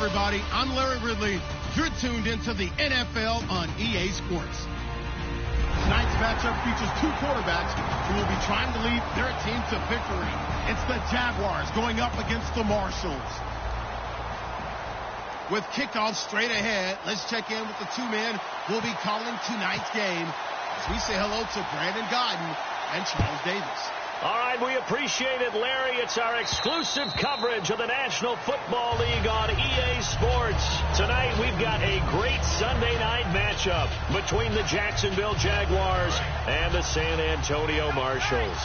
everybody. I'm Larry Ridley. You're tuned into the NFL on EA Sports. Tonight's matchup features two quarterbacks who will be trying to lead their team to victory. It's the Jaguars going up against the Marshalls. With kickoff straight ahead, let's check in with the two men who will be calling tonight's game as we say hello to Brandon Godden and Charles Davis. All right, we appreciate it, Larry. It's our exclusive coverage of the National Football League on EA Sports. Tonight, we've got a great Sunday night matchup between the Jacksonville Jaguars and the San Antonio Marshalls.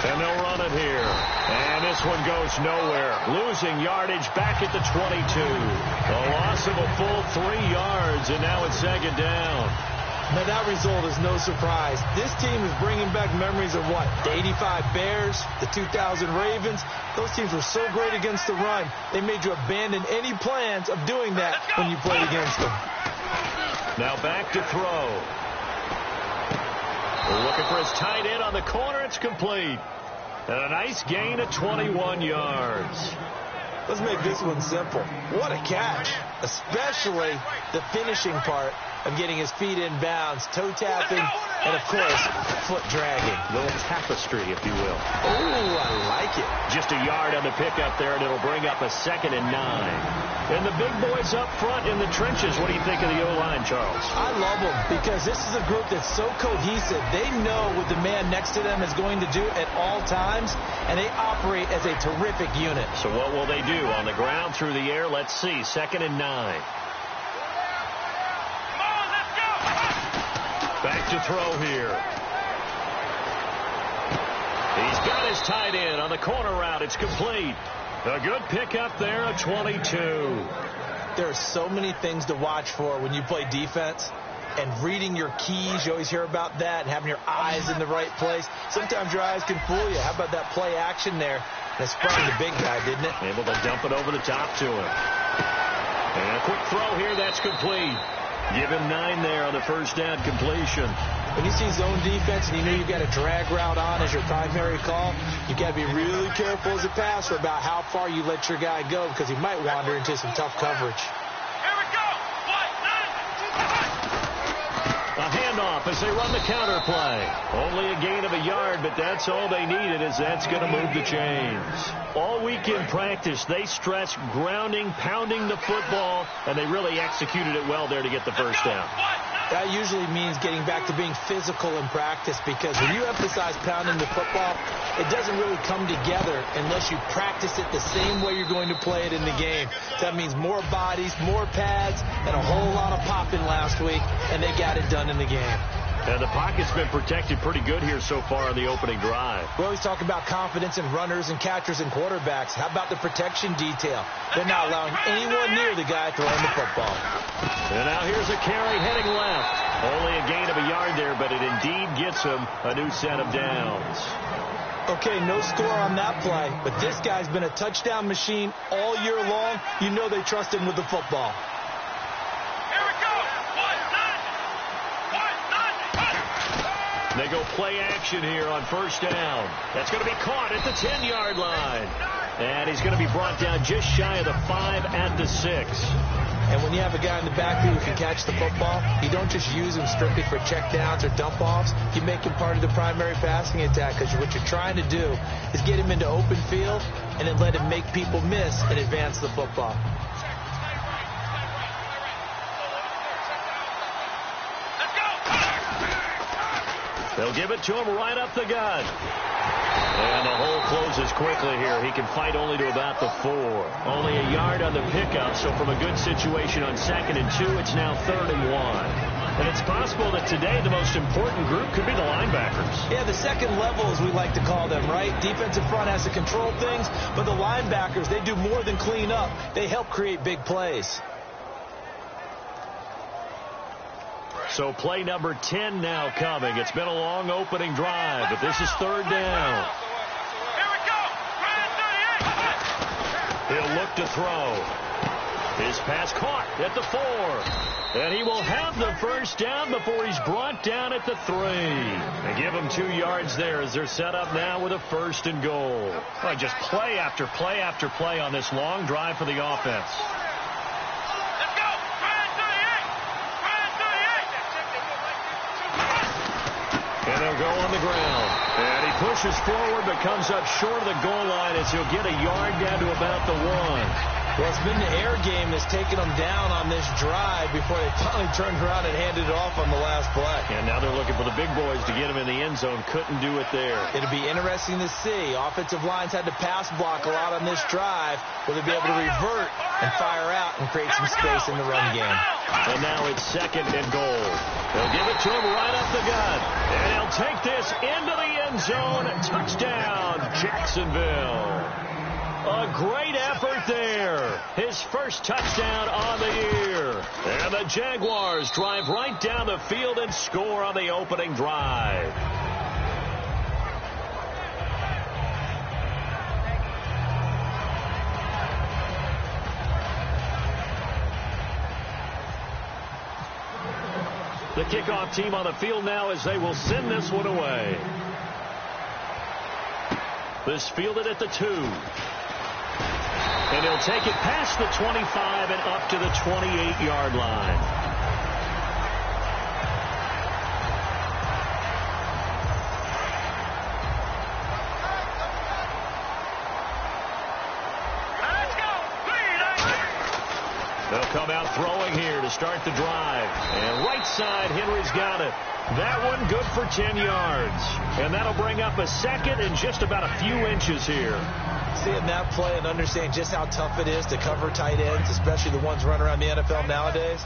And they'll run it here. And this one goes nowhere. Losing yardage back at the 22. A loss of a full 3 yards, and now it's second down. Now, that result is no surprise. This team is bringing back memories of what? The 85 Bears, the 2000 Ravens. Those teams were so great against the run, they made you abandon any plans of doing that when you played against them. Now back to throw. We're looking for his tight end on the corner. It's complete. And a nice gain of 21 yards. Let's make this one simple. What a catch, especially the finishing part of getting his feet in bounds, toe tapping, and, of course, foot dragging. A little tapestry, if you will. Oh, I like it. Just a yard on the pickup there, and it'll bring up a 2nd and 9. And the big boys up front in the trenches. What do you think of the O-line, Charles? I love them because this is a group that's so cohesive. They know what the man next to them is going to do at all times, and they operate as a terrific unit. So what will they do? On the ground, through the air? Let's see. 2nd and 9. Back to throw here. He's got his tight end on the corner route. It's complete. A good pickup there, a 22. There are so many things to watch for when you play defense. And reading your keys, you always hear about that, and having your eyes in the right place. Sometimes your eyes can fool you. How about that play action there? That sprung the big guy, didn't it? Able to dump it over the top to him. And a quick throw here, that's complete. Give him 9 there on the first down completion. When you see zone defense and you know you've got a drag route on as your primary call, you've got to be really careful as a passer about how far you let your guy go because he might wander into some tough coverage. Here we go. A handoff as they run the counter play. Only a gain of a yard, but that's all they needed, as that's going to move the chains. All week in practice, they stressed grounding, pounding the football, and they really executed it well there to get the first down. That usually means getting back to being physical in practice, because when you emphasize pounding the football, it doesn't really come together unless you practice it the same way you're going to play it in the game. That means more bodies, more pads, and a whole lot of popping last week, and they got it done in the game. And the pocket's been protected pretty good here so far on the opening drive. We always talk about confidence in runners and catchers and quarterbacks. How about the protection detail? They're not allowing anyone near the guy throwing the football. And now here's a carry heading left. Only a gain of a yard there, but it indeed gets him a new set of downs. Okay, no score on that play, but this guy's been a touchdown machine all year long. You know they trust him with the football. They go play action here on first down. That's going to be caught at the 10-yard line. And he's going to be brought down just shy of the 5 at the 6. And when you have a guy in the backfield who can catch the football, you don't just use him strictly for checkdowns or dump-offs. You make him part of the primary passing attack, because what you're trying to do is get him into open field and then let him make people miss and advance the football. They'll give it to him right up the gut. And the hole closes quickly here. He can fight only to about the 4. Only a yard on the pickup, so from a good situation on 2nd and 2, it's now 3rd and 1. And it's possible that today the most important group could be the linebackers. Yeah, the second level, as we like to call them, right? Defensive front has to control things, but the linebackers, they do more than clean up. They help create big plays. So play number 10 now coming. It's been a long opening drive, but this is 3rd down. He'll look to throw. His pass caught at the 4. And he will have the first down before he's brought down at the 3. They give him 2 yards there as they're set up now with a 1st and goal. Well, just play after play after play on this long drive for the offense. Let's go! 38! And they'll go on the ground. And he pushes forward but comes up short of the goal line as he'll get a yard down to about the 1. Well, it's been the air game that's taken them down on this drive before they finally turned around and handed it off on the last play. And now they're looking for the big boys to get him in the end zone. Couldn't do it there. It'll be interesting to see. Offensive lines had to pass block a lot on this drive. Will they be able to revert and fire out and create some space in the run game? And now it's 2nd and goal. They'll give it to him right up the gut. And he'll take this into the end zone. Touchdown, Jacksonville. A great effort there. His first touchdown on the year. And the Jaguars drive right down the field and score on the opening drive. The kickoff team on the field now as they will send this one away. This fielded at the 2. And he'll take it past the 25 and up to the 28-yard line. They'll come out throwing here to start the drive. And right side, Henry's got it. That one good for 10 yards. And that'll bring up a 2nd and just about a few inches here. Seeing that play and understanding just how tough it is to cover tight ends, especially the ones running around the NFL nowadays,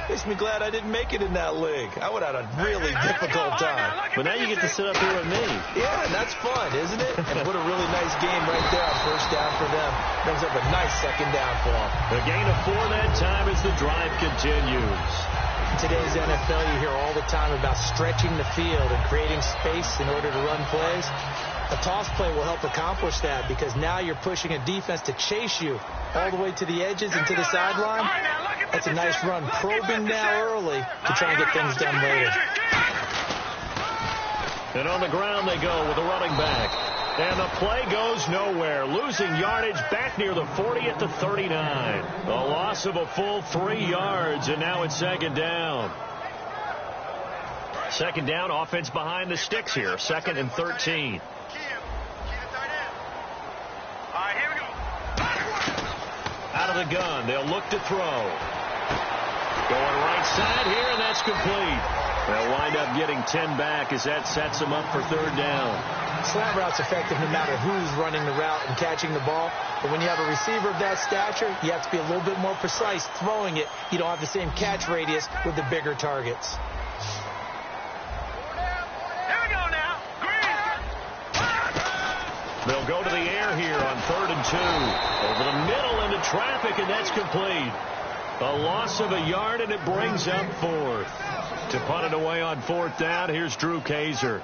makes me glad I didn't make it in that league. I would have had a really difficult time. But now you get to sit up here with me. Yeah, and that's fun, isn't it? And what a really nice game right there on first down for them. Brings up a nice 2nd down for them. A gain of 4 that time as the drive continues. In today's NFL, you hear all the time about stretching the field and creating space in order to run plays. A toss play will help accomplish that because now you're pushing a defense to chase you all the way to the edges and to the sideline. That's a nice run, probing now early to try and get things done later. And on the ground they go with a running back. And the play goes nowhere. Losing yardage back near the 40 at the 39. A loss of a full 3 yards, and now it's 2nd down. 2nd down, offense behind the sticks here. 2nd and 13. Out of the gun, they'll look to throw. Going right side here, and that's complete. They'll wind up getting 10 back as that sets them up for 3rd down. Slant route's effective no matter who's running the route and catching the ball. But when you have a receiver of that stature, you have to be a little bit more precise throwing it. You don't have the same catch radius with the bigger targets. Here we go now. Green. They'll go to the air here on 3rd and 2. Over the middle into traffic, and that's complete. A loss of a yard, and it brings up 4th. To punt it away on 4th down, here's Drew Kaiser.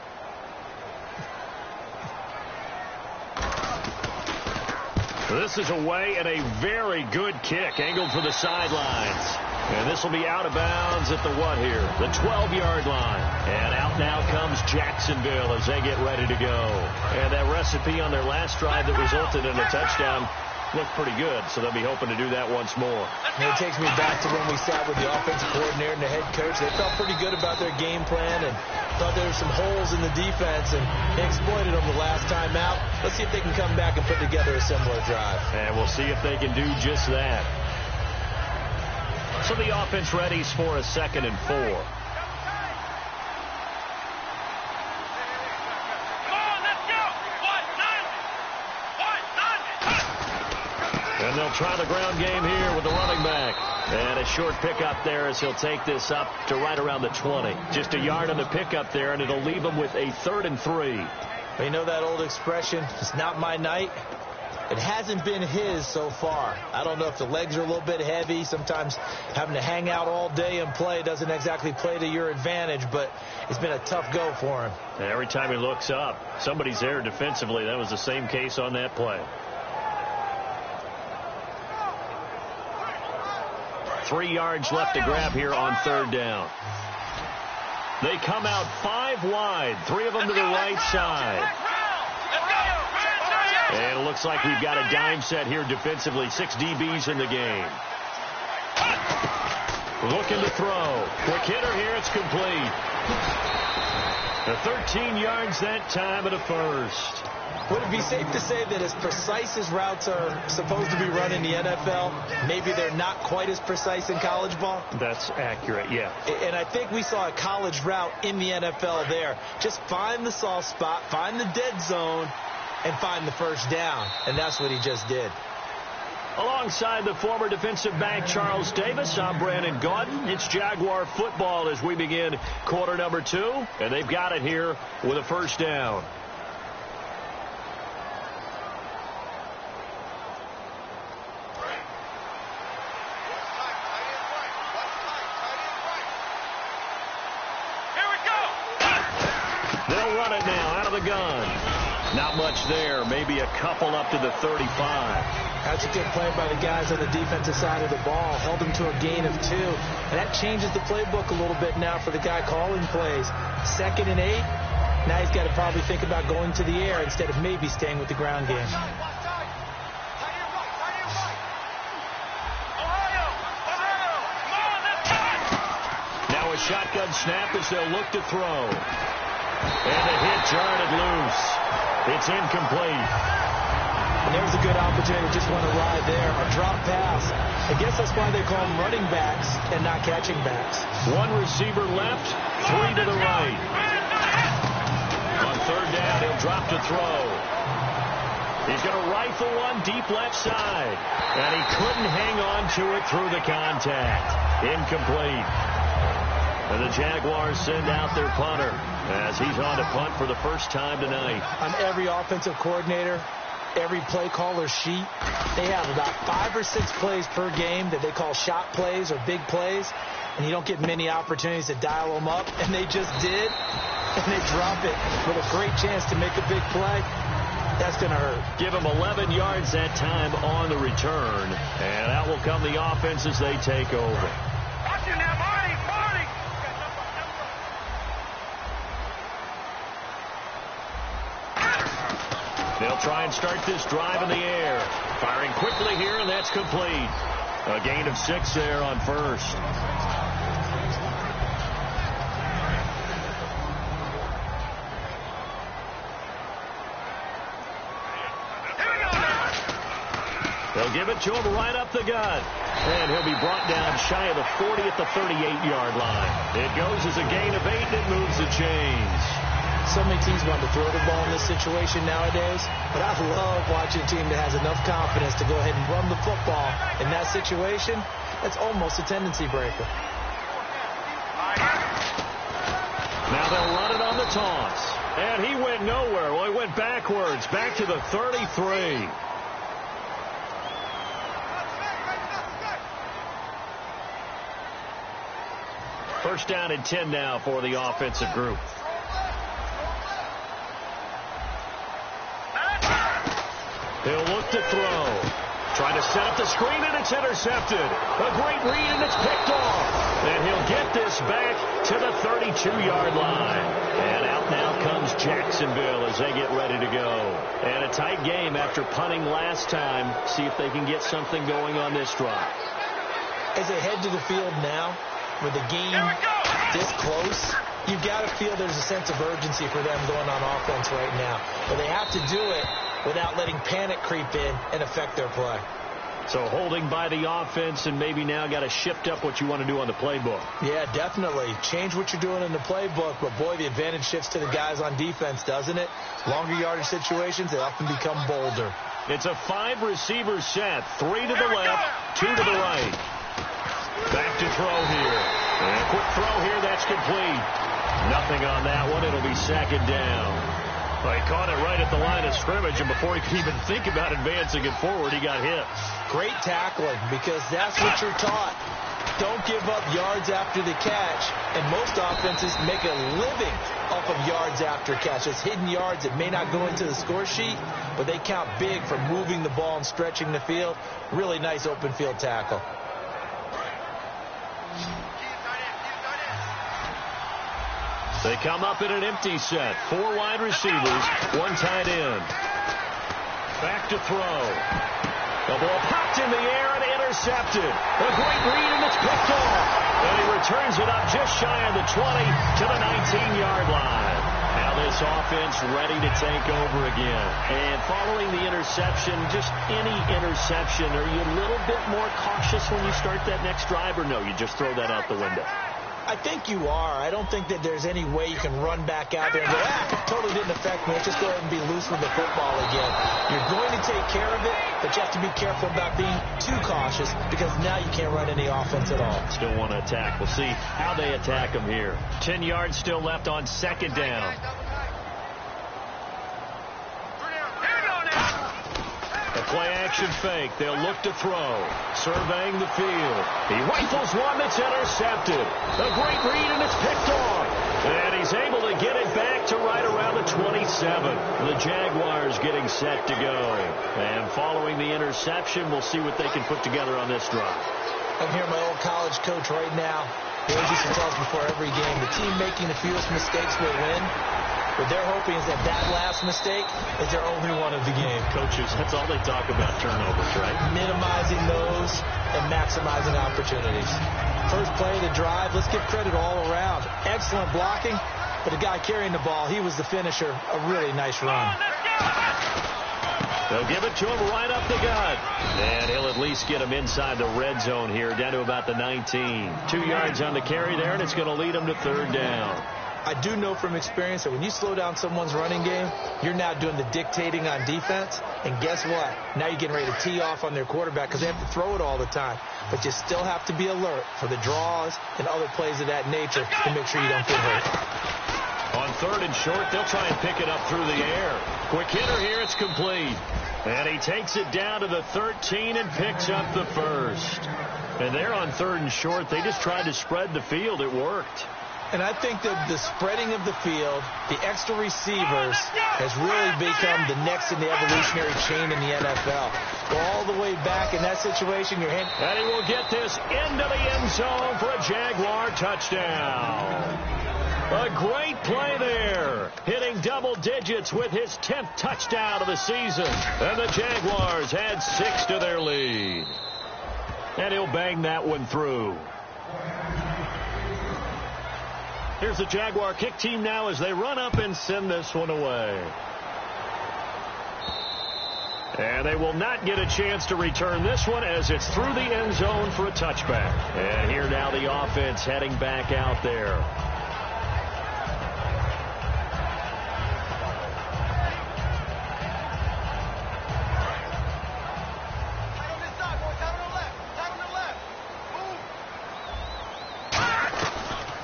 This is away and a very good kick, angled for the sidelines. And this will be out of bounds at the what here? The 12-yard line. And out now comes Jacksonville as they get ready to go. And that recipe on their last drive that resulted in a touchdown looked pretty good, so they'll be hoping to do that once more. And it takes me back to when we sat with the offensive coordinator and the head coach. They felt pretty good about their game plan and thought there were some holes in the defense, and they exploited them the last time out. Let's see if they can come back and put together a similar drive. And we'll see if they can do just that. So the offense readies for a 2nd and 4. And they'll try the ground game here with the running back. And a short pickup there as he'll take this up to right around the 20. Just a yard on the pickup there, and it'll leave him with a 3rd and 3. Well, you know that old expression, it's not my night. It hasn't been his so far. I don't know if the legs are a little bit heavy. Sometimes having to hang out all day and play doesn't exactly play to your advantage, but it's been a tough go for him. And every time he looks up, somebody's there defensively. That was the same case on that play. 3 yards left to grab here on 3rd down. They come out 5 wide, 3 of them to the right side. And it looks like we've got a dime set here defensively. 6 DBs in the game. Looking to throw. Quick hitter here. It's complete. The 13 yards that time at a first. Would it be safe to say that as precise as routes are supposed to be run in the NFL, maybe they're not quite as precise in college ball? That's accurate, yeah. And I think we saw a college route in the NFL there. Just find the soft spot, find the dead zone, and find the first down. And that's what he just did. Alongside the former defensive back Charles Davis, I'm Brandon Gaudin. It's Jaguar football as we begin quarter number 2. And they've got it here with a first down. They'll run it now out of the gun. Not much there. Maybe a couple up to the 35. That's a good play by the guys on the defensive side of the ball. Held them to a gain of 2. And that changes the playbook a little bit now for the guy calling plays. 2nd and 8. Now he's got to probably think about going to the air instead of maybe staying with the ground game. Now a shotgun snap as they'll look to throw. And the hit jarred loose. It's incomplete. And there's a good opportunity to just want to ride there. A drop pass. I guess that's why they call them running backs and not catching backs. 1 receiver left, 3 to the right. On 3rd down, he'll drop to throw. He's going to rifle one deep left side. And he couldn't hang on to it through the contact. Incomplete. And the Jaguars send out their punter as he's on to punt for the first time tonight. On every offensive coordinator, every play caller sheet, they have about 5 or 6 plays per game that they call shot plays or big plays, and you don't get many opportunities to dial them up, and they just did, and they drop it with a great chance to make a big play. That's going to hurt. Give them 11 yards that time on the return, and out will come the offense as they take over. They'll try and start this drive in the air. Firing quickly here, and that's complete. A gain of 6 there on 1st. They'll give it to him right up the gut. And he'll be brought down shy of the 40 at the 38-yard line. It goes as a gain of 8, and it moves the chains. So many teams want to throw the ball in this situation nowadays, but I love watching a team that has enough confidence to go ahead and run the football. In that situation, that's almost a tendency breaker. Now they'll run it on the toss. And he went nowhere. Well, he went backwards, back to the 33. First down and 10 now for the offensive group. He'll look to throw. Trying to set up the screen, and it's intercepted. A great read, and it's picked off. And he'll get this back to the 32-yard line. And out now comes Jacksonville as they get ready to go. And a tight game after punting last time. See if they can get something going on this drive. As they head to the field now, with the game this close, you've got to feel there's a sense of urgency for them going on offense right now. But they have to do it without letting panic creep in and affect their play. So holding by the offense, and maybe now got to shift up what you want to do on the playbook. Yeah, definitely. Change what you're doing in the playbook, but boy, the advantage shifts to the guys on defense, doesn't it? Longer yardage situations, they often become bolder. It's a 5-receiver set. 3 to the left, 2 to the right. Back to throw here. And a quick throw here, that's complete. Nothing on that one. It'll be 2nd down. Well, he caught it right at the line of scrimmage, and before he could even think about advancing it forward, he got hit. Great tackling, because that's what you're taught. Don't give up yards after the catch, and most offenses make a living off of yards after catch. It's hidden yards that may not go into the score sheet, but they count big for moving the ball and stretching the field. Really nice open field tackle. They come up in an empty set. 4 wide receivers, 1 tight end. Back to throw. The ball popped in the air and intercepted. A great read, and it's picked off. And he returns it up just shy of the 20 to the 19-yard line. Now this offense ready to take over again. And following the interception, just any interception, are you a little bit more cautious when you start that next drive, or no, you just throw that out the window? I think you are. I don't think that there's any way you can run back out there and go, it totally didn't affect me. Let's just go ahead and be loose with the football again. You're going to take care of it, but you have to be careful about being too cautious because now you can't run any offense at all. Still want to attack. We'll see how they attack them here. 10 yards still left on 2nd down. A play-action fake. They'll look to throw. Surveying the field. He rifles one that's intercepted. A great read, and it's picked off. And he's able to get it back to right around the 27. The Jaguars getting set to go. And following the interception, we'll see what they can put together on this drive. I'm here, my old college coach right now. He always used to tell us before every game, the team making the fewest mistakes will win. What they're hoping is that last mistake is their only one of the game. Coaches, that's all they talk about, turnovers, right? Minimizing those and maximizing opportunities. First play of the drive, let's give credit all around. Excellent blocking, but the guy carrying the ball, he was the finisher. A really nice run. They'll give it to him right up the gut. And he'll at least get him inside the red zone here, down to about the 19. 2 yards on the carry there, and it's going to lead him to 3rd down. I do know from experience that when you slow down someone's running game, you're now doing the dictating on defense. And guess what? Now you're getting ready to tee off on their quarterback because they have to throw it all the time. But you still have to be alert for the draws and other plays of that nature to make sure you don't get hurt. On 3rd and short, they'll try and pick it up through the air. Quick hitter here, it's complete. And he takes it down to the 13 and picks up the 1st. And they're on 3rd and short. They just tried to spread the field. It worked. And I think that the spreading of the field, the extra receivers, has really become the next in the evolutionary chain in the NFL. Go all the way back in that situation. And he will get this into the end zone for a Jaguar touchdown. A great play there. Hitting double digits with his 10th touchdown of the season. And the Jaguars add 6 to their lead. And he'll bang that one through. Here's the Jaguar kick team now as they run up and send this one away. And they will not get a chance to return this one as it's through the end zone for a touchback. And here now the offense heading back out there.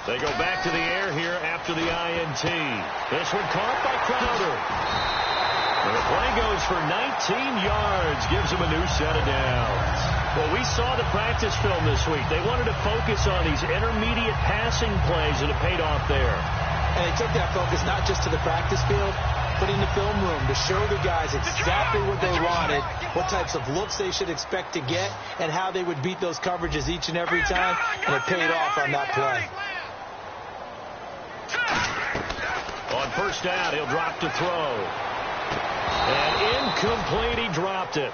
They go back to the air here after the INT. This one caught by Crowder. And the play goes for 19 yards, gives him a new set of downs. Well, we saw the practice film this week. They wanted to focus on these intermediate passing plays, and it paid off there. And they took that focus not just to the practice field, but in the film room to show the guys exactly what they wanted, what types of looks they should expect to get, and how they would beat those coverages each and every time, and it paid off on that play. On 1st down, he'll drop to throw. And incomplete, he dropped it.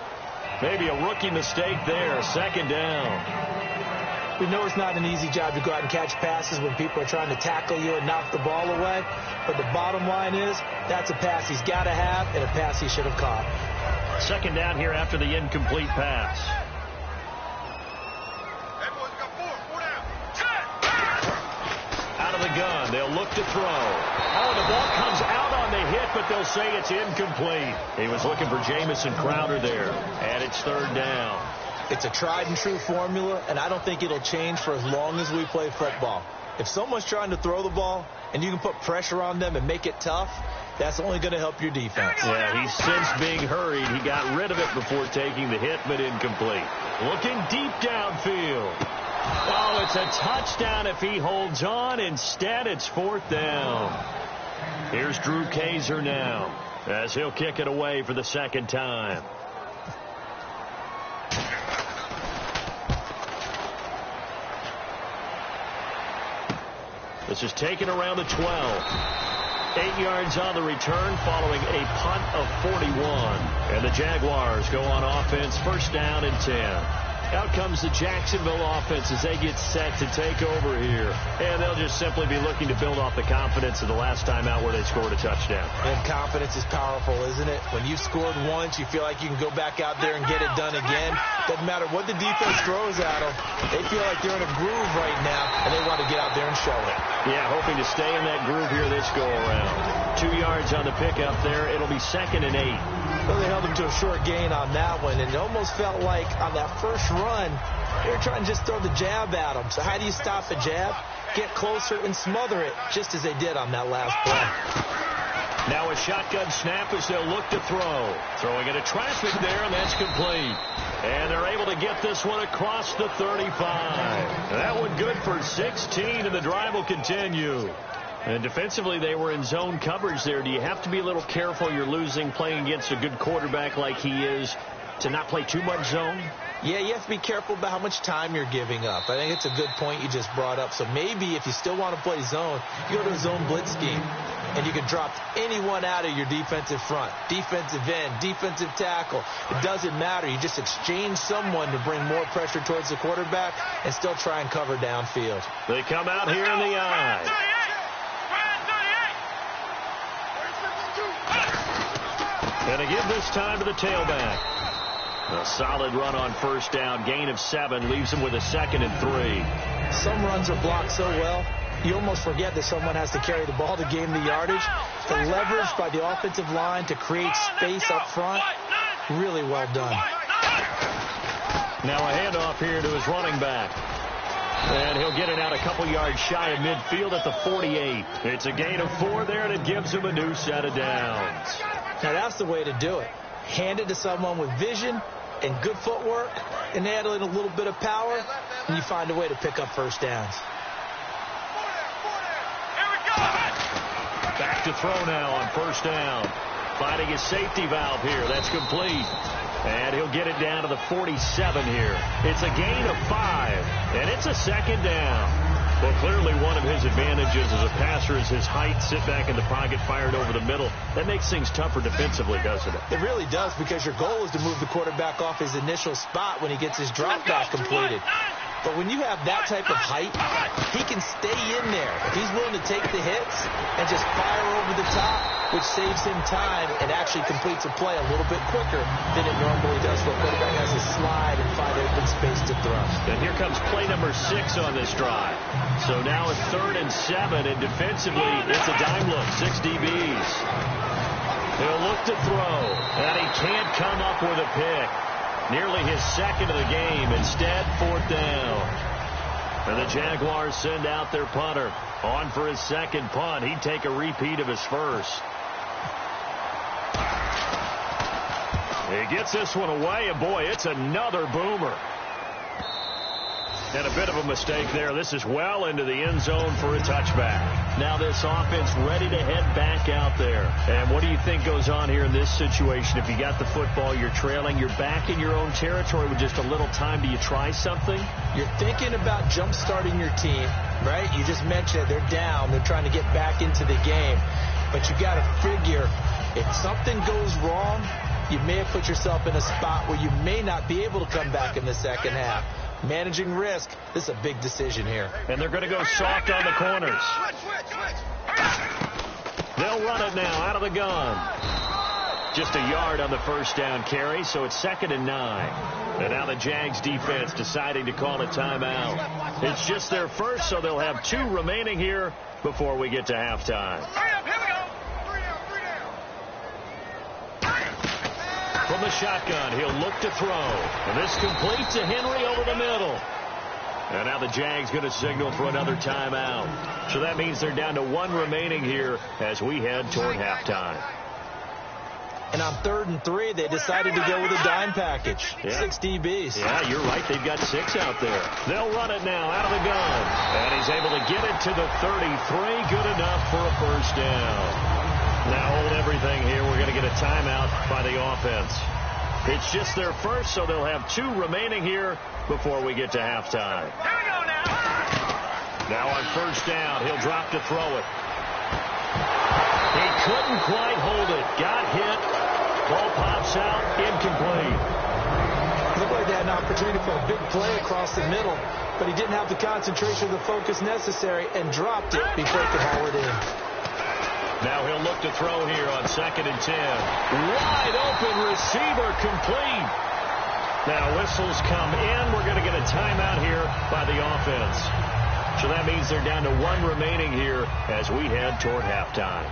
Maybe a rookie mistake there. 2nd down. We know it's not an easy job to go out and catch passes when people are trying to tackle you and knock the ball away. But the bottom line is, that's a pass he's got to have and a pass he should have caught. 2nd down here after the incomplete pass. Out of the gun, they'll look to throw. Oh, the ball comes out on the hit, but they'll say it's incomplete. He was looking for Jamison Crowder there, and it's 3rd down. It's a tried and true formula, and I don't think it'll change for as long as we play football. If someone's trying to throw the ball and you can put pressure on them and make it tough, that's only going to help your defense. Yeah, he's since being hurried. He got rid of it before taking the hit, but incomplete. Looking deep downfield. Oh, it's a touchdown if he holds on. Instead, it's 4th down. Here's Drew Kaiser now as he'll kick it away for the 2nd time. This is taken around the 12. 8 yards on the return following a punt of 41. And the Jaguars go on offense, first down and 10. Out comes the Jacksonville offense as they get set to take over here. And they'll just simply be looking to build off the confidence of the last time out where they scored a touchdown. And confidence is powerful, isn't it? When you scored once, you feel like you can go back out there and get it done again. Doesn't matter what the defense throws at them. They feel like they're in a groove right now, and they want to get out there and show it. Yeah, hoping to stay in that groove here this go-around. 2 yards on the pickup there. It'll be 2nd and 8. Well, they held him to a short gain on that one, and it almost felt like on that first run, they were trying to just throw the jab at him. So how do you stop a jab? Get closer and smother it, just as they did on that last play. Now a shotgun snap as they'll look to throw. Throwing into traffic there, and that's complete. And they're able to get this one across the 35. That one good for 16, and the drive will continue. And defensively, they were in zone coverage there. Do you have to be a little careful? You're losing playing against a good quarterback like he is to not play too much zone? Yeah, you have to be careful about how much time you're giving up. I think it's a good point you just brought up. So maybe if you still want to play zone, you go to a zone blitz scheme. And you can drop anyone out of your defensive front, defensive end, defensive tackle. It doesn't matter. You just exchange someone to bring more pressure towards the quarterback and still try and cover downfield. They come out here in the eye. And again this time to the tailback. A solid run on first down. Gain of 7 leaves him with a 2nd and 3. Some runs are blocked so well, you almost forget that someone has to carry the ball to gain the yardage. The leverage by the offensive line to create space up front, really well done. Now a handoff here to his running back. And he'll get it out a couple yards shy of midfield at the 48. It's a gain of 4 there, and it gives him a new set of downs. Now that's the way to do it. Hand it to someone with vision and good footwork, and add in a little bit of power, and you find a way to pick up first downs. Back to throw now on first down. Finding his safety valve here. That's complete. And he'll get it down to the 47 here. It's a gain of 5, and it's a 2nd down. Well, clearly one of his advantages as a passer is his height. Sit back in the pocket, fired over the middle. That makes things tougher defensively, doesn't it? It really does, because your goal is to move the quarterback off his initial spot when he gets his drop back completed. But when you have that type of height, he can stay in there. If he's willing to take the hits and just fire over the top, which saves him time and actually completes a play a little bit quicker than it normally does, where a quarterback has to slide and find open space to throw. And here comes play number 6 on this drive. So now it's 3rd and 7, and defensively, it's a dime look, 6 DBs. He'll look to throw, and he can't come up with a pick. Nearly his 2nd of the game. Instead, 4th down. And the Jaguars send out their punter. On for his 2nd punt. He'd take a repeat of his first. He gets this one away, and boy, it's another boomer. And a bit of a mistake there. This is well into the end zone for a touchback. Now this offense ready to head back out there. And what do you think goes on here in this situation? If you got the football, you're trailing, you're back in your own territory with just a little time. Do you try something? You're thinking about jump-starting your team, right? You just mentioned it. They're down. They're trying to get back into the game. But you got to figure, if something goes wrong, you may have put yourself in a spot where you may not be able to come back in the second half. Managing risk, this is a big decision here. And they're going to go soft on the corners. They'll run it now out of the gun. Just a yard on the first down carry, so it's 2nd and 9. And now the Jags defense deciding to call a timeout. It's just their first, so they'll have 2 remaining here before we get to halftime. From the shotgun, he'll look to throw. And this complete to Henry over the middle. And now the Jags going to signal for another timeout. So that means they're down to 1 remaining here as we head toward halftime. And on 3rd and 3, they decided to go with a dime package. Yeah. 6 DBs. Yeah, you're right. They've got 6 out there. They'll run it now out of the gun. And he's able to get it to the 33. Good enough for a first down. Now hold everything here. We're going to get a timeout by the offense. It's just their first, so they'll have 2 remaining here before we get to halftime. Here we go now. Now on first down, he'll drop to throw it. He couldn't quite hold it. Got hit. Ball pops out. Incomplete. Looked like they had an opportunity for a big play across the middle, but he didn't have the concentration or the focus necessary and dropped it before he could haul it in. Now he'll look to throw here on 2nd and 10. Wide open receiver, complete. Now whistles come in. We're going to get a timeout here by the offense. So that means they're down to 1 remaining here as we head toward halftime.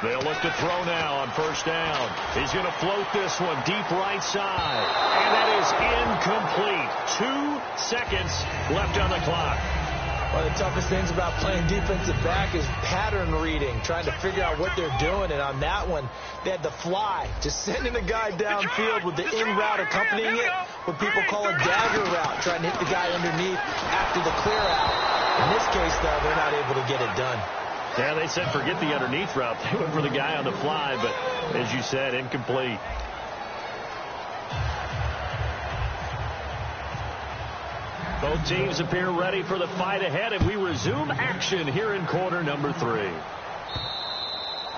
They'll look to throw now on first down. He's going to float this one deep right side. And that is incomplete. 2 seconds left on the clock. One of the toughest things about playing defensive back is pattern reading, trying to figure out what they're doing. And on that one, they had the fly, just sending the guy downfield with the in route accompanying it, what people call a dagger route, trying to hit the guy underneath after the clear out. In this case, though, they're not able to get it done. Yeah, they said forget the underneath route. They went for the guy on the fly, but as you said, incomplete. Both teams appear ready for the fight ahead, and we resume action here in quarter number 3.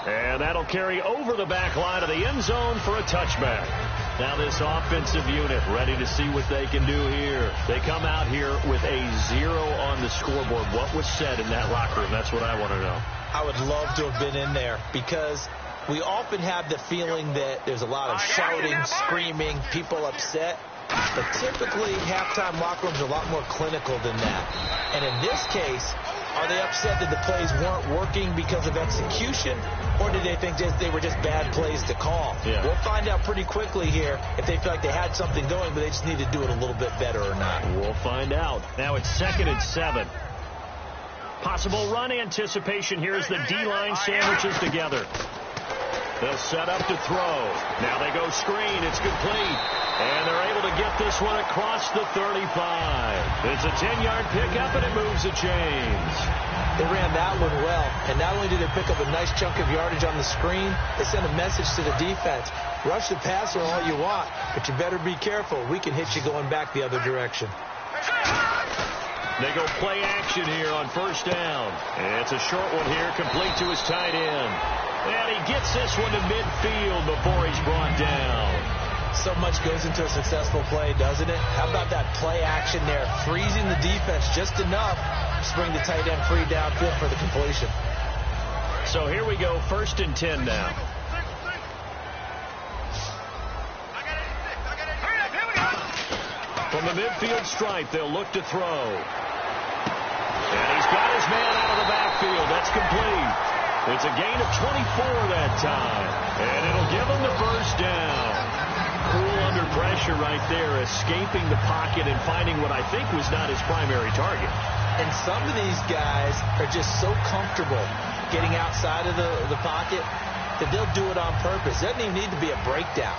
And that'll carry over the back line of the end zone for a touchback. Now this offensive unit ready to see what they can do here. They come out here with a 0 on the scoreboard. What was said in that locker room? That's what I want to know. I would love to have been in there because we often have the feeling that there's a lot of shouting, screaming, people upset. But typically, halftime locker rooms are a lot more clinical than that. And in this case, are they upset that the plays weren't working because of execution, or did they think they were just bad plays to call? Yeah. We'll find out pretty quickly here if they feel like they had something going, but they just need to do it a little bit better or not. We'll find out. Now it's 2nd and 7. Possible run anticipation here as the D-line sandwiches together. They'll set up to throw. Now they go screen. It's complete. And they're able to get this one across the 35. It's a 10-yard pickup, and it moves the chains. They ran that one well. And not only did they pick up a nice chunk of yardage on the screen, they sent a message to the defense. Rush the passer all you want, but you better be careful. We can hit you going back the other direction. They go play action here on first down. And it's a short one here, complete to his tight end. And he gets this one to midfield before he's brought down. So much goes into a successful play, doesn't it? How about that play action there, freezing the defense just enough to bring the tight end free downfield for the completion. So here we go, 1st and 10 now. From the midfield stripe, they'll look to throw. And he's got his man out of the backfield. That's complete. It's a gain of 24 that time. And it'll give him the first down. Cool under pressure right there, escaping the pocket and finding what I think was not his primary target. And some of these guys are just so comfortable getting outside of the pocket that they'll do it on purpose. It doesn't even need to be a breakdown.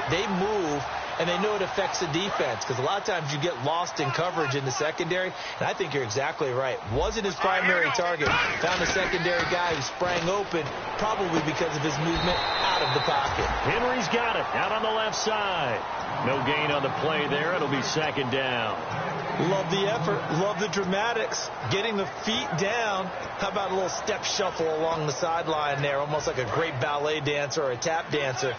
They move, and they know it affects the defense because a lot of times you get lost in coverage in the secondary, and I think you're exactly right. Wasn't his primary target. Found a secondary guy who sprang open, probably because of his movement out of the pocket. Henry's got it out on the left side. No gain on the play there. It'll be 2nd down. Love the effort. Love the dramatics. Getting the feet down. How about a little step shuffle along the sideline there, almost like a great ballet dancer or a tap dancer.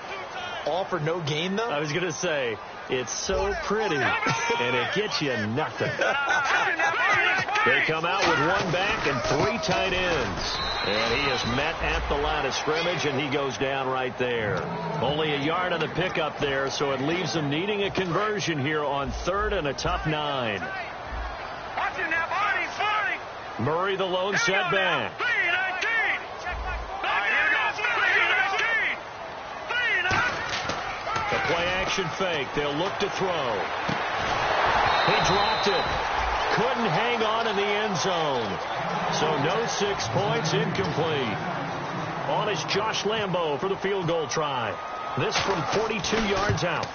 All for no gain, though? I was going to say, it's so pretty, and it gets you nothing. They come out with 1 back and 3 tight ends. And he is met at the line of scrimmage, and he goes down right there. Only a yard on the pickup there, so it leaves them needing a conversion here on 3rd and a tough 9. Murray the lone setback. The play-action fake. They'll look to throw. He dropped it. Couldn't hang on in the end zone. So no 6 points, incomplete. On is Josh Lambo for the field goal try. This from 42 yards out.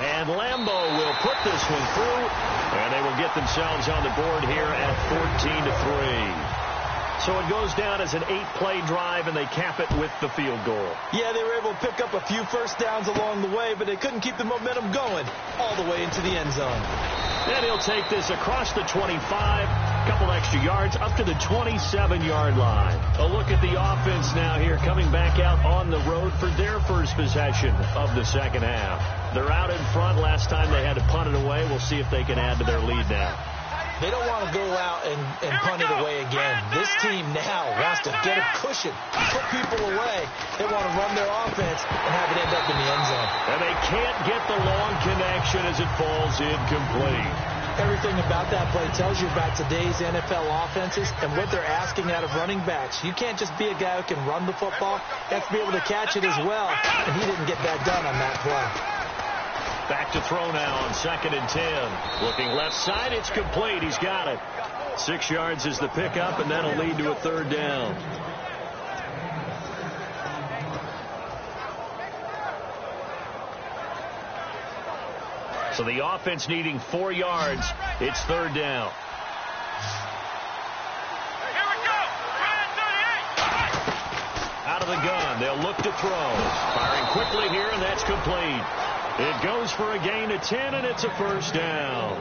And Lambo will put this one through, and they will get themselves on the board here at 14-3. So it goes down as an 8-play drive, and they cap it with the field goal. Yeah, they were able to pick up a few first downs along the way, but they couldn't keep the momentum going all the way into the end zone. And he'll take this across the 25, a couple extra yards, up to the 27-yard line. A look at the offense now here, coming back out on the road for their first possession of the second half. They're out in front. Last time they had to punt it away. We'll see if they can add to their lead now. They don't want to go out and punt it away again. This team now wants to get a cushion, put people away. They want to run their offense and have it end up in the end zone. And they can't get the long connection as it falls incomplete. Everything about that play tells you about today's NFL offenses and what they're asking out of running backs. You can't just be a guy who can run the football. You have to be able to catch it as well, and he didn't get that done on that play. Back to throw now on 2nd and 10. Looking left side, it's complete. He's got it. 6 yards is the pickup, and that'll lead to a 3rd down. So the offense needing 4 yards. It's 3rd down. Here we go. Out of the gun. They'll look to throw. Firing quickly here, and that's complete. It goes for a gain of 10, and it's a 1st down.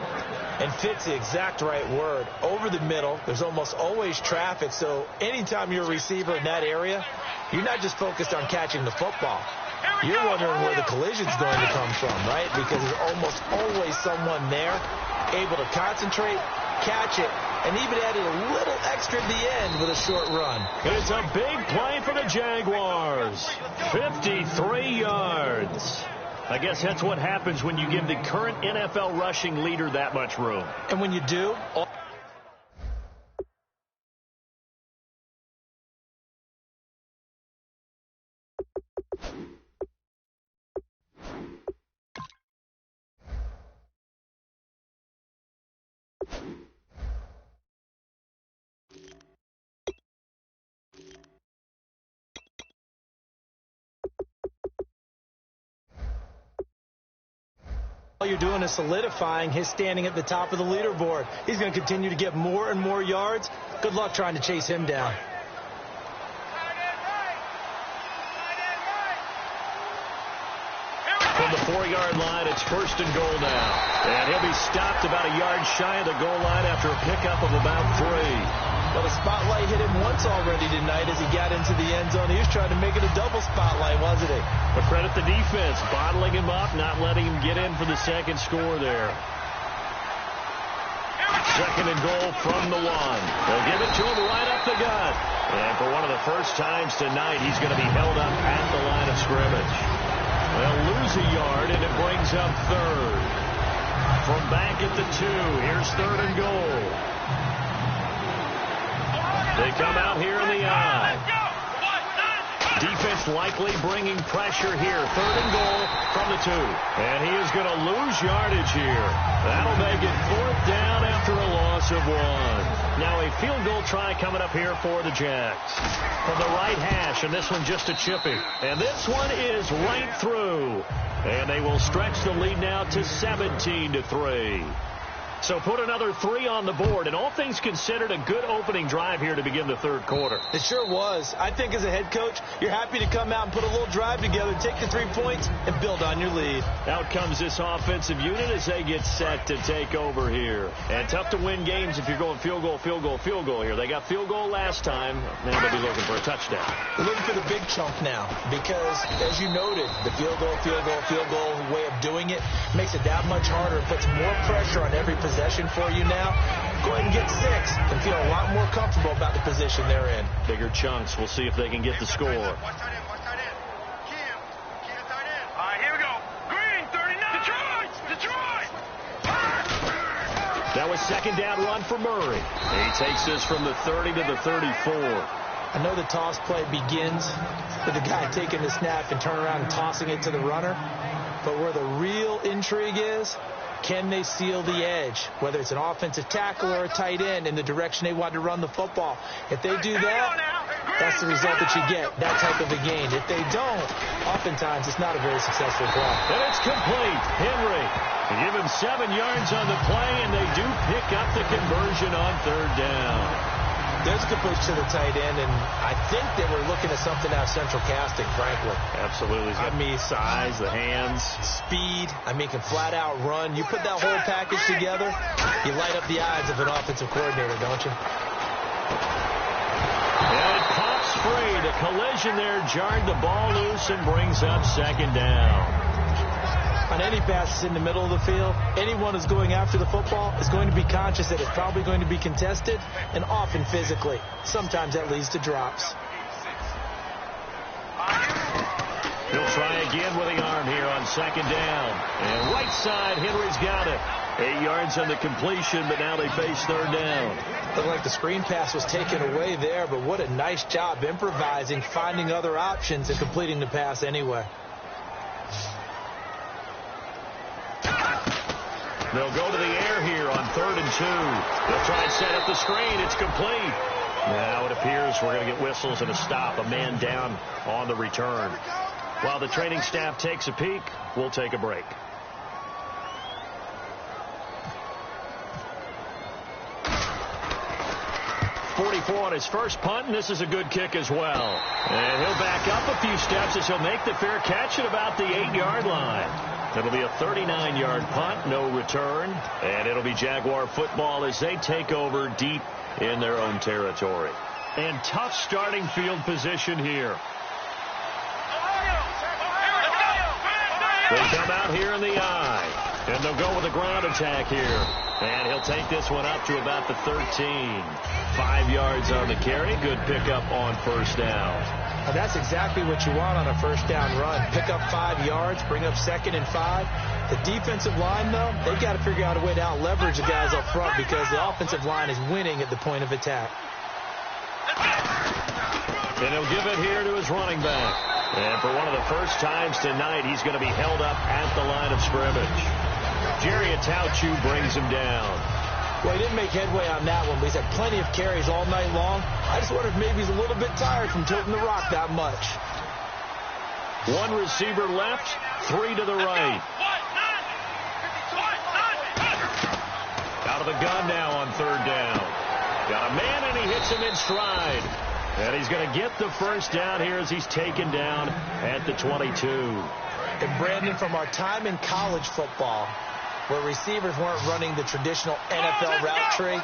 And fit's the exact right word. Over the middle, there's almost always traffic, so anytime you're a receiver in that area, you're not just focused on catching the football. You're wondering where the collision's going to come from, right? Because there's almost always someone there able to concentrate, catch it, and even added a little extra at the end with a short run. It's a big play for the Jaguars. 53 yards. I guess that's what happens when you give the current NFL rushing leader that much room. And when you do... all you're doing is solidifying his standing at the top of the leaderboard. He's going to continue to get more and more yards. Good luck trying to chase him down. From the 4-yard line, it's 1st and goal now. And he'll be stopped about a yard shy of the goal line after a pickup of about 3. Well, the spotlight hit him once already tonight as he got into the end zone. He was trying to make it a double spotlight, wasn't he? But credit the defense, bottling him up, not letting him get in for the second score there. 2nd and goal from the 1. They'll give it to him right up the gut. And for one of the first times tonight, he's going to be held up at the line of scrimmage. They'll lose a yard, and it brings up 3rd. From back at the 2, here's 3rd and goal. They come out here in the eye. Defense likely bringing pressure here. 3rd and goal from the 2. And he is going to lose yardage here. That'll make it 4th down after a loss of 1. Now a field goal try coming up here for the Jags. From the right hash, and this one just a chipping. And this one is right through. And they will stretch the lead now to 17-3. So put another 3 on the board, and all things considered, a good opening drive here to begin the 3rd quarter. It sure was. I think as a head coach, you're happy to come out and put a little drive together, take the 3 points, and build on your lead. Out comes this offensive unit as they get set to take over here. And tough to win games if you're going field goal, field goal, field goal here. They got field goal last time. Now they'll be looking for a touchdown. They're looking for the big chunk now because, as you noted, the field goal way of doing it makes it that much harder and puts more pressure on every possession for you now. Go ahead and get 6 and feel a lot more comfortable about the position they're in. Bigger chunks. We'll see if they can get the score. All right, here we go. Green, 39. Detroit. That was 2nd down run for Murray. He takes this from the 30 to the 34. I know the toss play begins with the guy taking the snap and turning around and tossing it to the runner. But where the real intrigue is, can they seal the edge, whether it's an offensive tackle or a tight end in the direction they want to run the football? If they do that, that's the result that you get, that type of a gain. If they don't, oftentimes it's not a very successful play. And it's complete. Henry, they give him 7 yards on the play, and they do pick up the conversion on 3rd down. There's a good push to the tight end, and I think they were looking at something out of central casting, frankly. Absolutely. I mean, size, the hands. Speed. I mean, can flat out run. You put that whole package together, you light up the eyes of an offensive coordinator, don't you? And it pops free. The collision there jarred the ball loose and brings up second down. On any passes in the middle of the field, anyone who's going after the football is going to be conscious that it's probably going to be contested, and often physically. Sometimes that leads to drops. He'll try again with the arm here on second down. And right side, Henry's got it. 8 yards on the completion, but now they face third down. Looked like the screen pass was taken away there, but what a nice job improvising, finding other options, and completing the pass anyway. They'll go to the air here on 3rd and 2. They'll try and set up the screen. It's complete. Now it appears we're going to get whistles and a stop. A man down on the return. While the training staff takes a peek, we'll take a break. .44 on his first punt, and this is a good kick as well. And he'll back up a few steps as he'll make the fair catch at about the 8-yard line. It'll be a 39-yard punt, no return, and it'll be Jaguar football as they take over deep in their own territory. And tough starting field position here. They come out here in the eye, and they'll go with a ground attack here. And he'll take this one up to about the 13. 5 yards on the carry. Good pickup on first down. Now that's exactly what you want on a first down run. Pick up 5 yards, bring up 2nd and 5. The defensive line, though, they've got to figure out a way to out-leverage the guys up front because the offensive line is winning at the point of attack. And he'll give it here to his running back. And for one of the first times tonight, he's going to be held up at the line of scrimmage. Jerry Atauchu brings him down. Well, he didn't make headway on that one, but he's had plenty of carries all night long. I just wonder if maybe he's a little bit tired from tilting the rock that much. 1 receiver left, 3 to the right. Out of the gun now on 3rd down. Got a man, and he hits him in stride. And he's going to get the first down here as he's taken down at the 22. And Brandon, from our time in college football, where receivers weren't running the traditional NFL route tree,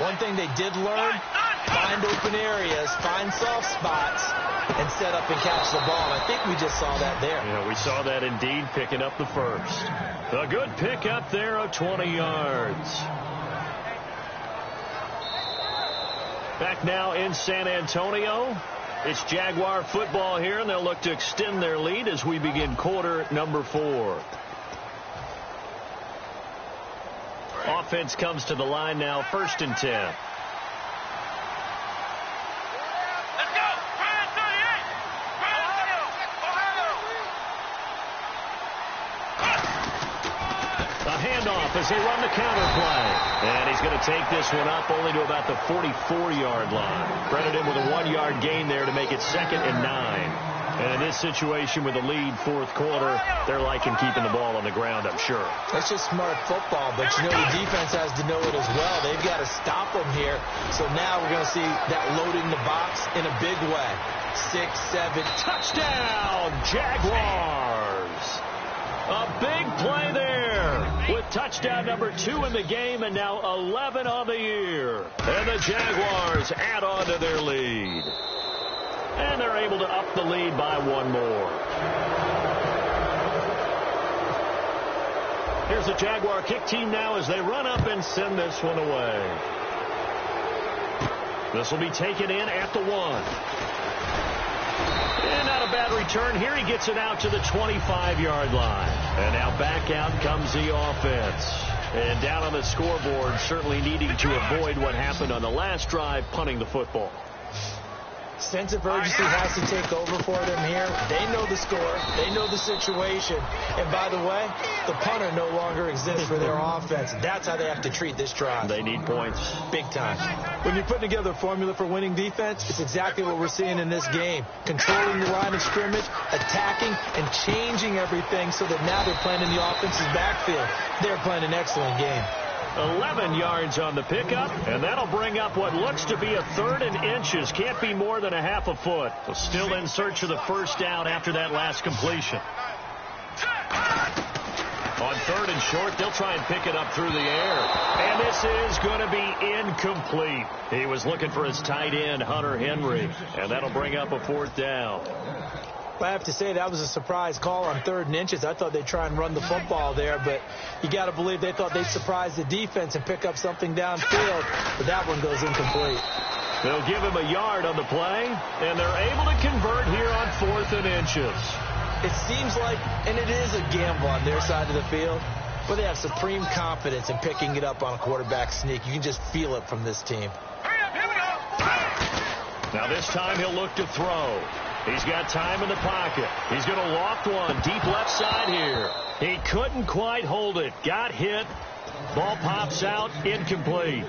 one thing they did learn, find open areas, find soft spots, and set up and catch the ball. And I think we just saw that there. Yeah, we saw that indeed, picking up the first. A good pickup there of 20 yards. Back now in San Antonio. It's Jaguar football here, and they'll look to extend their lead as we begin quarter number 4. Offense comes to the line now, 1st and 10. Handoff as they run the counter play. And he's going to take this one up only to about the 44-yard line. Credit him with a 1-yard gain there to make it 2nd and 9. And in this situation with the lead 4th quarter, they're liking keeping the ball on the ground, I'm sure. That's just smart football, but you know the defense has to know it as well. They've got to stop them here. So now we're going to see that loading the box in a big way. 6, 7, touchdown, Jaguars! A big play there with touchdown number 2 in the game and now 11 on the year. And the Jaguars add on to their lead. And they're able to up the lead by 1 more. Here's the Jaguar kick team now as they run up and send this one away. This will be taken in at the 1. And not a bad return here. He gets it out to the 25-yard line. And now back out comes the offense. And down on the scoreboard, certainly needing to avoid what happened on the last drive, punting the football. Sense of urgency has to take over for them here. They know the score. They know the situation. And by the way, the punter no longer exists for their offense. That's how they have to treat this drive. They need points. Big time. When you're putting together a formula for winning defense, it's exactly what we're seeing in this game. Controlling the line of scrimmage, attacking, and changing everything so that now they're playing in the offense's backfield. They're playing an excellent game. 11 yards on the pickup, and that'll bring up what looks to be a 3rd and inches. Can't be more than a half a foot. So still in search of the first down after that last completion. On 3rd and short, they'll try and pick it up through the air. And this is going to be incomplete. He was looking for his tight end, Hunter Henry, and that'll bring up a 4th down. I have to say that was a surprise call on 3rd and inches. I thought they'd try and run the football there, but you got to believe they thought they'd surprise the defense and pick up something downfield, but that one goes incomplete. They'll give him a yard on the play, and they're able to convert here on 4th and inches. It seems like, and it is a gamble on their side of the field, but they have supreme confidence in picking it up on a quarterback sneak. You can just feel it from this team. Here we go. Now this time he'll look to throw. He's got time in the pocket. He's going to loft one deep left side here. He couldn't quite hold it. Got hit. Ball pops out. Incomplete.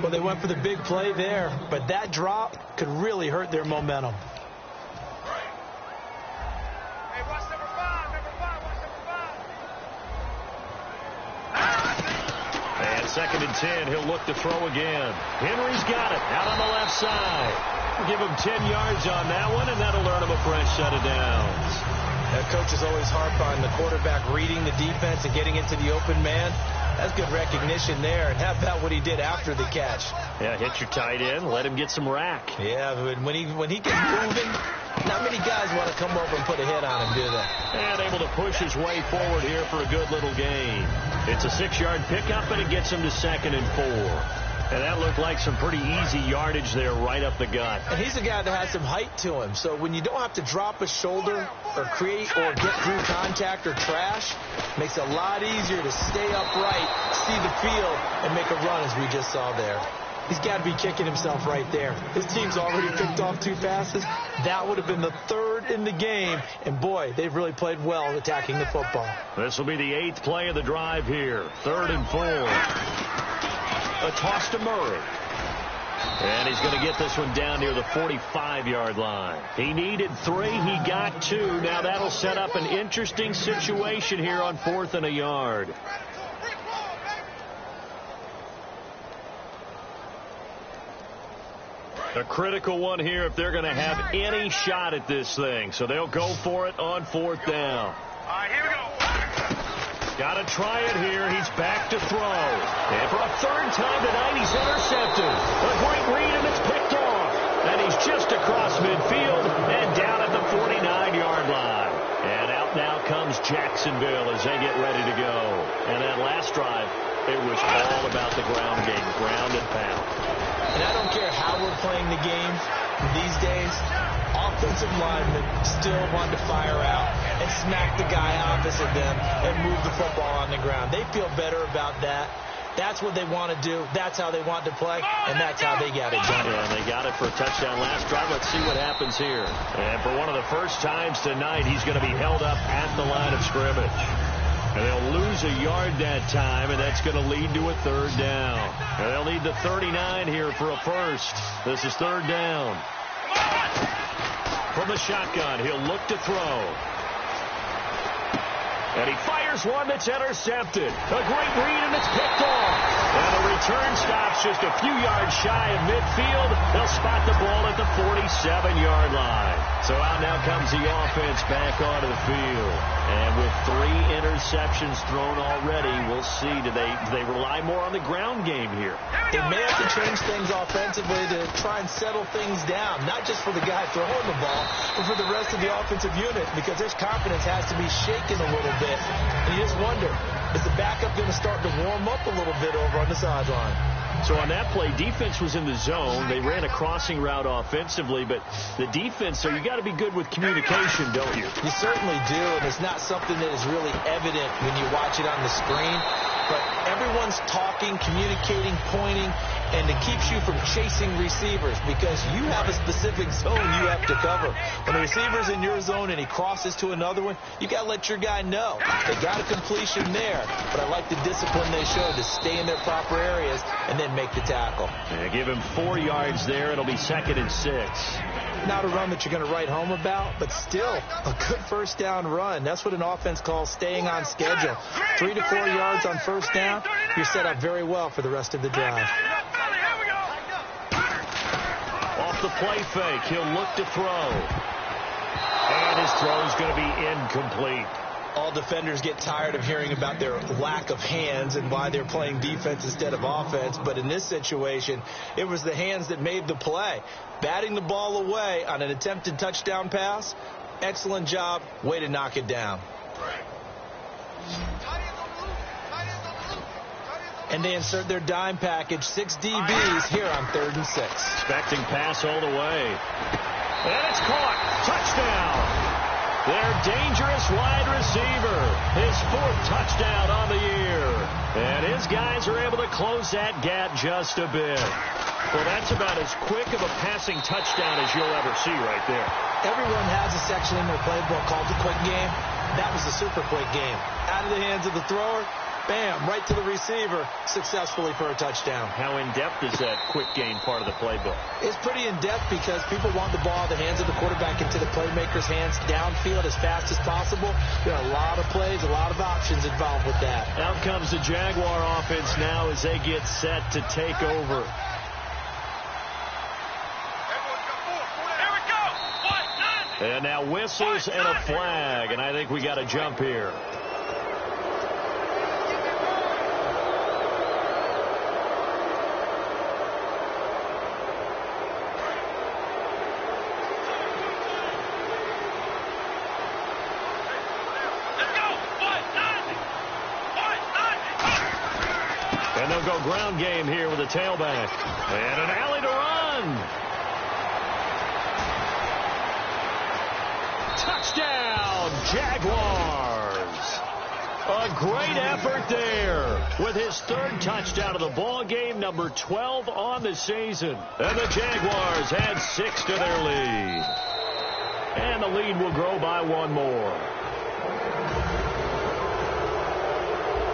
Well, they went for the big play there, but that drop could really hurt their momentum. Hey, watch number 5. Watch number 5. And 2nd and 10. He'll look to throw again. Henry's got it out on the left side. We'll give him 10 yards on that one, and that'll earn him a fresh set of downs. Coaches always harp on the quarterback reading the defense and getting into the open man. That's good recognition there. And how about what he did after the catch? Yeah, hit your tight end, let him get some rack. Yeah, when he gets moving, not many guys want to come over and put a hit on him, do they? And able to push his way forward here for a good little gain. It's a 6-yard pickup, and it gets him to 2nd and 4. And that looked like some pretty easy yardage there right up the gut. And he's a guy that has some height to him. So when you don't have to drop a shoulder or create or get through contact or trash, makes it a lot easier to stay upright, see the field, and make a run as we just saw there. He's got to be kicking himself right there. His team's already picked off 2 passes. That would have been the 3rd in the game. And, boy, they've really played well attacking the football. This will be the 8th play of the drive here. 3rd and 4. A toss to Murray. And he's going to get this one down near the 45-yard line. He needed 3. He got 2. Now that'll set up an interesting situation here on 4th and a yard. A critical one here if they're going to have any shot at this thing. So they'll go for it on 4th down. All right, here we go. Got to try it here. He's back to throw. And for a 3rd time tonight, he's intercepted. A great read, and it's picked off. And he's just across midfield and down at the 49-yard line. And out now comes Jacksonville as they get ready to go. And that last drive, it was all about the ground game, ground and pound. And I don't care how we're playing the game these days, offensive linemen still want to fire out and smack the guy opposite them and move the football on the ground. They feel better about that. That's what they want to do. That's how they want to play, and that's how they got it done. Yeah, they got it for a touchdown last drive. Let's see what happens here. And for one of the first times tonight, he's going to be held up at the line of scrimmage. And they'll lose a yard that time, and that's going to lead to a 3rd down. And they'll need the 39 here for a first. This is 3rd down. From the shotgun, he'll look to throw. And he fires one that's intercepted. A great read, and it's picked off. And the return stops just a few yards shy of midfield. They'll spot the ball at the 47-yard line. So out now comes the offense back onto the field. And with 3 interceptions thrown already, we'll see. Do they rely more on the ground game here? They may have to change things offensively to try and settle things down, not just for the guy throwing the ball, but for the rest of the offensive unit, because their confidence has to be shaken a little bit. And you just wonder, is the backup going to start to warm up a little bit over on the sideline? So on that play, defense was in the zone. They ran a crossing route offensively, but the defense, so you got to be good with communication, don't you? You certainly do, and it's not something that is really evident when you watch it on the screen. But everyone's talking, communicating, pointing, and it keeps you from chasing receivers because you have a specific zone you have to cover. When the receiver's in your zone and he crosses to another one, you got to let your guy know. They got a completion there, but I like the discipline they showed to stay in their proper areas and then make the tackle. Yeah, give him 4 yards there. It'll be 2nd and 6. Not a run that you're going to write home about, but still a good first down run. That's what an offense calls staying on schedule. 3 to 4 yards on first down, you're set up very well for the rest of the drive. Off the play fake, he'll look to throw. And his throw is going to be incomplete. All defenders get tired of hearing about their lack of hands and why they're playing defense instead of offense. But in this situation, it was the hands that made the play. Batting the ball away on an attempted touchdown pass, excellent job. Way to knock it down. And they insert their dime package, 6 DBs here on 3rd and 6. Expecting pass all the way. And it's caught. Touchdown. Their dangerous wide receiver. His 4th touchdown on the year. And his guys are able to close that gap just a bit. Well, that's about as quick of a passing touchdown as you'll ever see right there. Everyone has a section in their playbook called the quick game. That was the super quick game. Out of the hands of the thrower, bam, right to the receiver, successfully for a touchdown. How in-depth is that quick game part of the playbook? It's pretty in-depth because people want the ball out of the hands of the quarterback into the playmaker's hands downfield as fast as possible. There are a lot of plays, a lot of options involved with that. Out comes the Jaguar offense now as they get set to take over. And now whistles and a flag, and I think we got a jump here. And they'll go ground game here with a tailback. And an alley to run. Touchdown, Jaguars. A great effort there with his 3rd touchdown of the ball game, number 12 on the season. And the Jaguars add 6 to their lead. And the lead will grow by 1 more.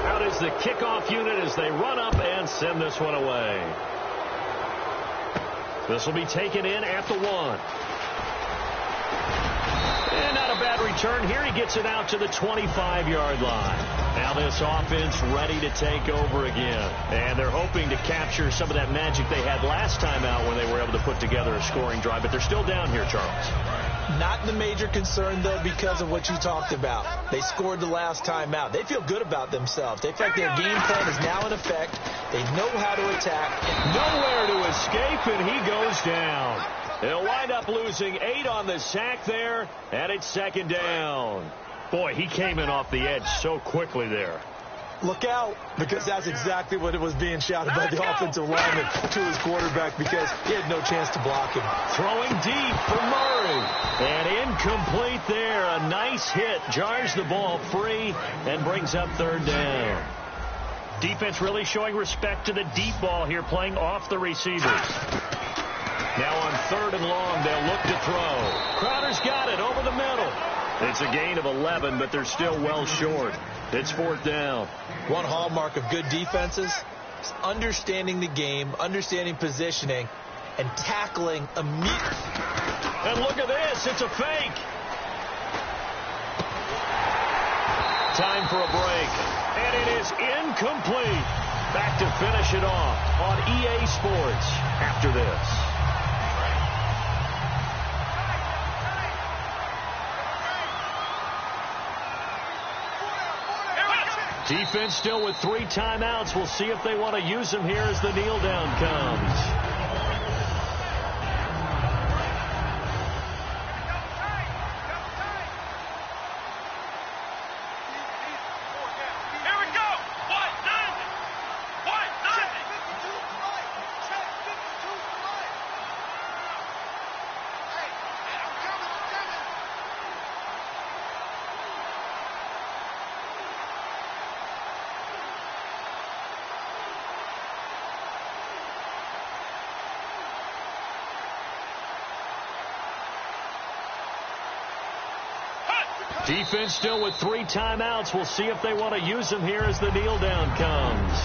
Out is the kickoff unit as they run up and send this one away. This will be taken in at the 1. And not a bad return here. He gets it out to the 25-yard line. Now this offense ready to take over again. And they're hoping to capture some of that magic they had last time out when they were able to put together a scoring drive. But they're still down here, Charles. Not the major concern, though, because of what you talked about. They scored the last time out. They feel good about themselves. They feel like their game plan is now in effect. They know how to attack. Nowhere to escape, and he goes down. They'll wind up losing 8 on the sack there, and it's 2nd down. Boy, he came in off the edge so quickly there. Look out, because that's exactly what it was being shouted by the offensive lineman to his quarterback because he had no chance to block him. Throwing deep for Murray. And incomplete there. A nice hit. Jars the ball free and brings up 3rd down. Defense really showing respect to the deep ball here, playing off the receivers. Now on 3rd and long, they'll look to throw. Crowder's got it over the middle. It's a gain of 11, but they're still well short. It's 4th down. One hallmark of good defenses is understanding the game, understanding positioning, and tackling immediately. And look at this. It's a fake. Time for a break. And it is incomplete. Back to finish it off on EA Sports after this. Defense still with 3 timeouts. We'll see if they want to use them here as the kneel down comes. Defense still with 3 timeouts. We'll see if they want to use them here as the kneel down comes.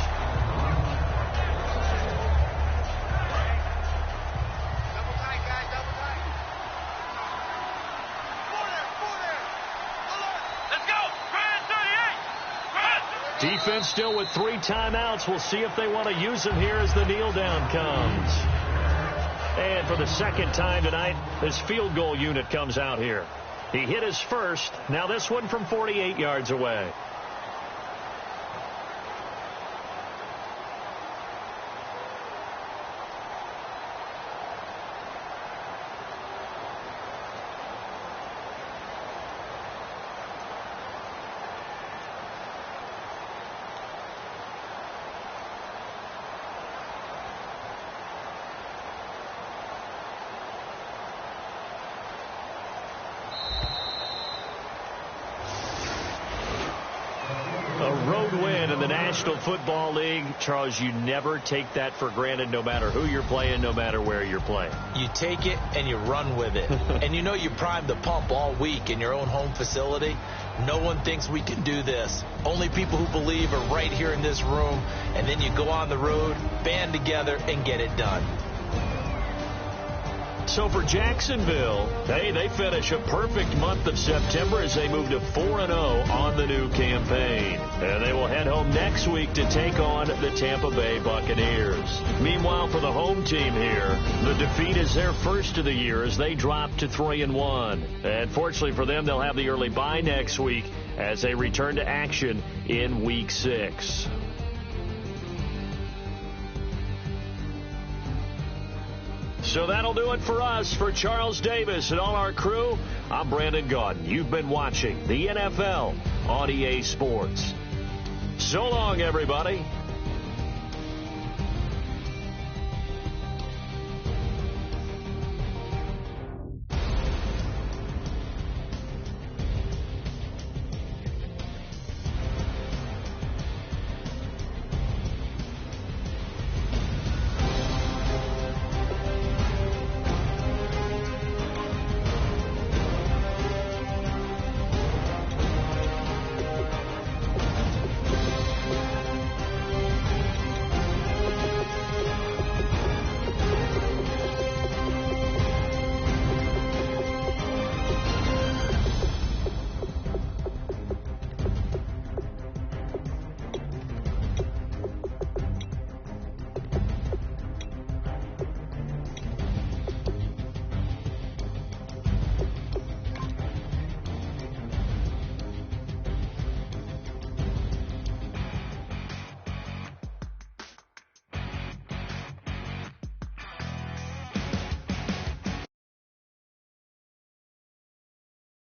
Defense still with 3 timeouts. We'll see if they want to use them here as the kneel down comes. And for the second time tonight, this field goal unit comes out here. He hit his first. Now this one from 48 yards away. National Football League, Charles, you never take that for granted no matter who you're playing, no matter where you're playing. You take it and you run with it. And you know you primed the pump all week in your own home facility. No one thinks we can do this. Only people who believe are right here in this room. And then you go on the road, band together, and get it done. So for Jacksonville, hey, they finish a perfect month of September as they move to 4-0 on the new campaign. And they will head home next week to take on the Tampa Bay Buccaneers. Meanwhile, for the home team here, the defeat is their first of the year as they drop to 3-1. And fortunately for them, they'll have the early bye next week as they return to action in Week 6. So that'll do it for us. For Charles Davis and all our crew, I'm Brandon Gaudin. You've been watching the NFL on EA Sports. So long, everybody.